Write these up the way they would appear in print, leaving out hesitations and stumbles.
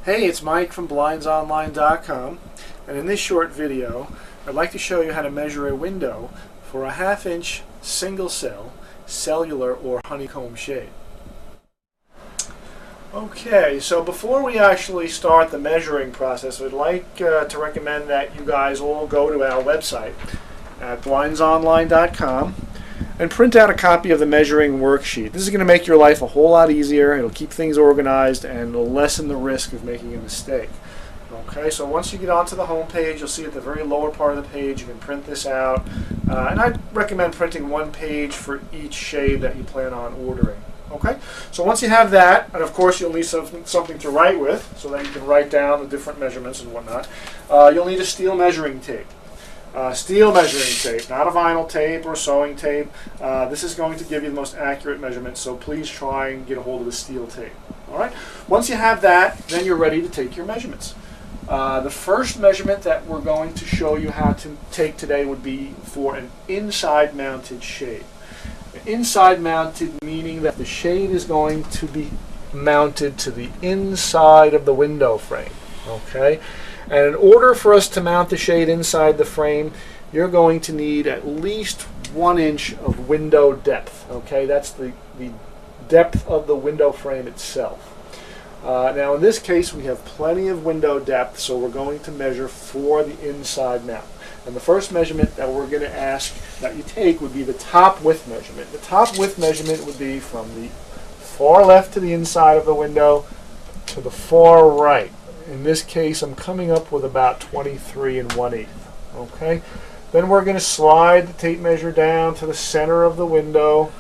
Hey, it's Mike from BlindsOnline.com, and in this short video I'd like to show you how to measure a window for a 1/2 inch single cell cellular or honeycomb shade. Okay, so before we actually start the measuring process, I'd like to recommend that you guys all go to our website at BlindsOnline.com and print out a copy of the measuring worksheet. This is going to make your life a whole lot easier. It'll keep things organized and it'll lessen the risk of making a mistake. Okay, so once you get onto the home page, you'll see at the very lower part of the page you can print this out. And I'd recommend printing one page for each shade that you plan on ordering. Okay, so once you have that, and of course you'll need something to write with so that you can write down the different measurements and whatnot, you'll need a steel measuring tape. Steel measuring tape, not a vinyl tape or sewing tape. This is going to give you the most accurate measurements, so please try and get a hold of the steel tape. All right. Once you have that, then you're ready to take your measurements. The first measurement that we're going to show you how to take today would be for an inside mounted shade. Inside mounted meaning that the shade is going to be mounted to the inside of the window frame. Okay. And in order for us to mount the shade inside the frame, you're going to need at least 1 inch of window depth. Okay, that's the depth of the window frame itself. Now in this case we have plenty of window depth, so we're going to measure for the inside mount. And the first measurement that we're going to ask that you take would be the top width measurement. The top width measurement would be from the far left to the inside of the window to the far right. In this case, I'm coming up with about 23 1/8. Okay, then we're going to slide the tape measure down to the center of the window,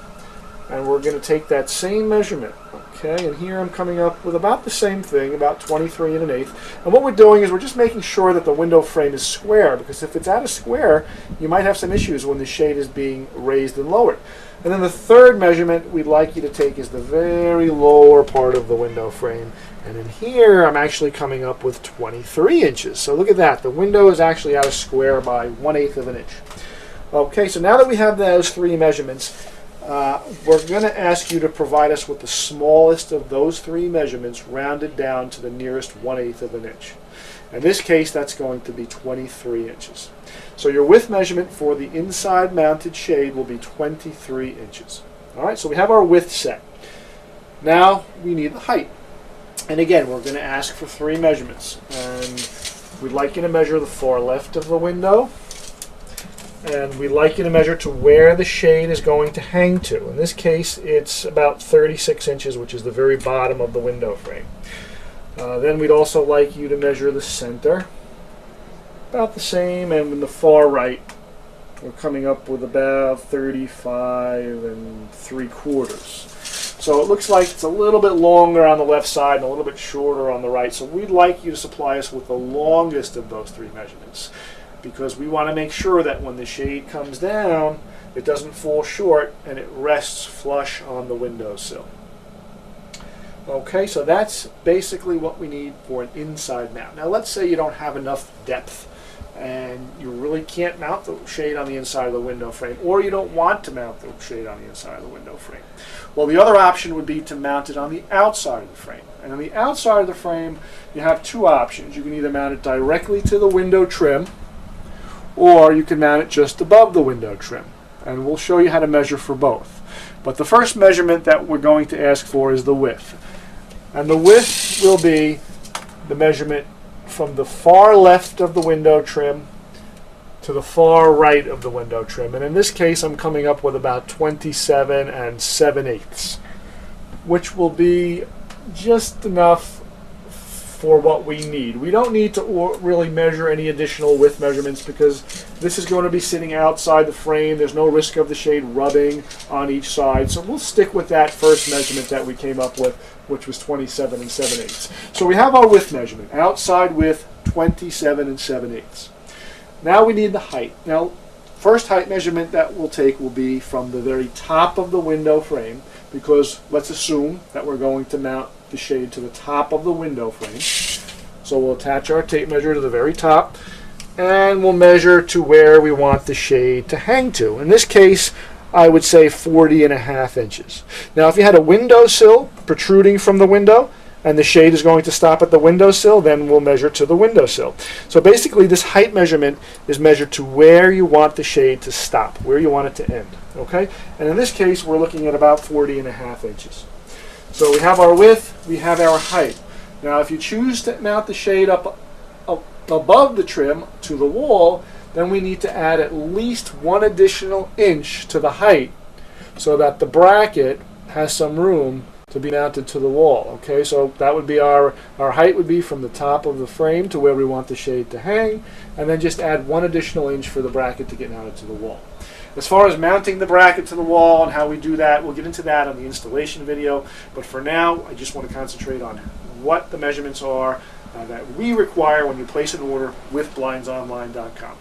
and we're going to take that same measurement. Okay, and here I'm coming up with about the same thing, about 23 1/8. And what we're doing is we're just making sure that the window frame is square, because if it's at a square, you might have some issues when the shade is being raised and lowered. And then the third measurement we'd like you to take is the very lower part of the window frame. And in here, I'm actually coming up with 23 inches. So look at that. The window is actually at a square by 1/8 of an inch. Okay, so now that we have those three measurements, we're going to ask you to provide us with the smallest of those three measurements rounded down to the nearest 1/8 of an inch. In this case, that's going to be 23 inches. So your width measurement for the inside mounted shade will be 23 inches. All right, so we have our width set. Now we need the height. And again, we're going to ask for three measurements. And we'd like you to measure the far left of the window. And we'd like you to measure to where the shade is going to hang to. In this case, it's about 36 inches, which is the very bottom of the window frame. Then we'd also like you to measure the center. About the same, and in the far right, we're coming up with about 35 3/4. So it looks like it's a little bit longer on the left side and a little bit shorter on the right. So we'd like you to supply us with the longest of those three measurements, because we want to make sure that when the shade comes down, it doesn't fall short and it rests flush on the windowsill. Okay, so that's basically what we need for an inside mount. Now let's say you don't have enough depth and you really can't mount the shade on the inside of the window frame, or you don't want to mount the shade on the inside of the window frame. Well, the other option would be to mount it on the outside of the frame. And on the outside of the frame, you have two options. You can either mount it directly to the window trim, or you can mount it just above the window trim. And we'll show you how to measure for both. But the first measurement that we're going to ask for is the width. And the width will be the measurement from the far left of the window trim to the far right of the window trim. And in this case, I'm coming up with about 27 7/8, which will be just enough for what we need. We don't need to really measure any additional width measurements, because this is going to be sitting outside the frame. There's no risk of the shade rubbing on each side. So we'll stick with that first measurement that we came up with, which was 27 7/8. So we have our width measurement, outside width 27 7/8. Now we need the height. Now, first height measurement that we'll take will be from the very top of the window frame, because let's assume that we're going to mount the shade to the top of the window frame. So we'll attach our tape measure to the very top, and we'll measure to where we want the shade to hang to. In this case, I would say 40 1/2 inches. Now, if you had a windowsill protruding from the window, and the shade is going to stop at the windowsill, then we'll measure to the windowsill. So basically this height measurement is measured to where you want the shade to stop, where you want it to end. Okay? And in this case, we're looking at about 40.5 inches. So we have our width, we have our height. Now if you choose to mount the shade up above the trim to the wall, then we need to add at least 1 additional inch to the height so that the bracket has some room to be mounted to the wall. Okay, so that would be our height would be from the top of the frame to where we want the shade to hang, and then just add 1 additional inch for the bracket to get mounted to the wall. As far as mounting the bracket to the wall and how we do that, we'll get into that on the installation video, but for now I just want to concentrate on what the measurements are that we require when you place an order with blindsonline.com.